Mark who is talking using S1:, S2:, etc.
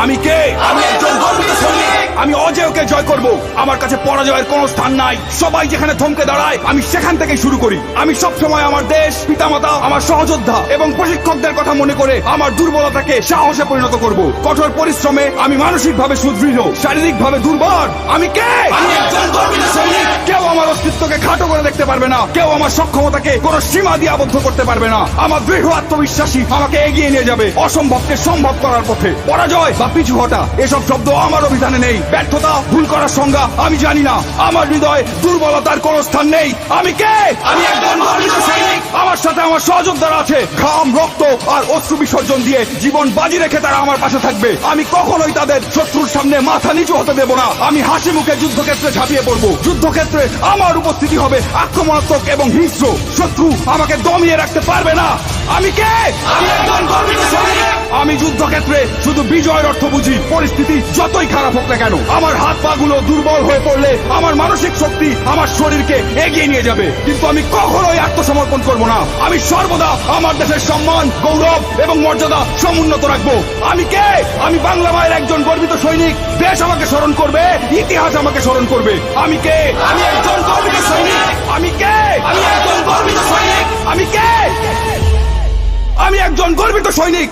S1: আমি কে? আমি একজন গর্বিত সৈনিক। আমি অজেয়কে জয় করব। আমার কাছে পরাজয়ের কোনো স্থান নাই। সবাই যেখানে থমকে দাঁড়ায় আমি সেখান থেকেই শুরু করি। আমি সব সময় আমার দেশ, পিতামাতা, আমার সহযোদ্ধা এবং প্রশিক্ষকদের কথা মনে করে আমার দুর্বলতাকে সাহসে পরিণত করব। কঠোর পরিশ্রমে আমি মানসিকভাবে সুদৃঢ়, শারীরিকভাবে দুর্বল। আমি কে? আমি একজন গর্বিত সৈনিক। কেউ আমার অস্তিত্বকে খাটো করে দেখতে পারবে না। কেউ আমার সক্ষমতাকে কোনো সীমা দিয়ে আবদ্ধ করতে পারবে না। আমার দৃঢ় আত্মবিশ্বাসী আমাকে এগিয়ে নিয়ে যাবে অসম্ভবকে সম্ভব করার পথে। পরাজয় বা পিছু হটা এসব শব্দ আমার অভিধানে নেই। ব্যর্থতা, ভুল করার সংজ্ঞা আমি জানি না। আমার হৃদয় দুর্বলতার কোনো স্থান নেই। আমি কে? আমি একজন গর্বিত সৈনিক। আমার সাথে আমার সহযোদ্ধারা আছে। ঘাম, রক্ত আর অশ্রু বিসর্জন দিয়ে জীবন বাজি রেখে তারা আমার পাশে থাকবে। আমি কখনোই তাদের শত্রুর সামনে মাথা নিচু হতে দেব না। আমি হাসি মুখে যুদ্ধক্ষেত্রে ঝাঁপিয়ে পড়বো। যুদ্ধক্ষেত্রে আমার উপস্থিতি হবে আক্রমণাত্মক এবং হিংস্র। শত্রু আমাকে দমিয়ে রাখতে পারবে না। আমি কে? আমি একজন গর্বিত সৈনিক। আমি যুদ্ধক্ষেত্রে শুধু বিজয়ের অর্থ বুঝি। পরিস্থিতি যতই খারাপ হোক না কেন, আমার হাত পা গুলো দুর্বল হয়ে পড়লে আমার মানসিক শক্তি আমার শরীরকে এগিয়ে নিয়ে যাবে। কিন্তু আমি কখনোই আত্মসমর্পণ করব না। আমি সর্বদা আমার দেশের সম্মান, গৌরব এবং মর্যাদা সমুন্নত রাখবো। আমি কে? আমি বাংলা মায়ের একজন গর্বিত সৈনিক। দেশ আমাকে স্মরণ করবে, ইতিহাস আমাকে স্মরণ করবে। আমি কে? আমি একজন গর্বিত সৈনিক। আমি কে? আমি একজন গর্বিত সৈনিক। আমি কে? আমি একজন গর্বিত সৈনিক।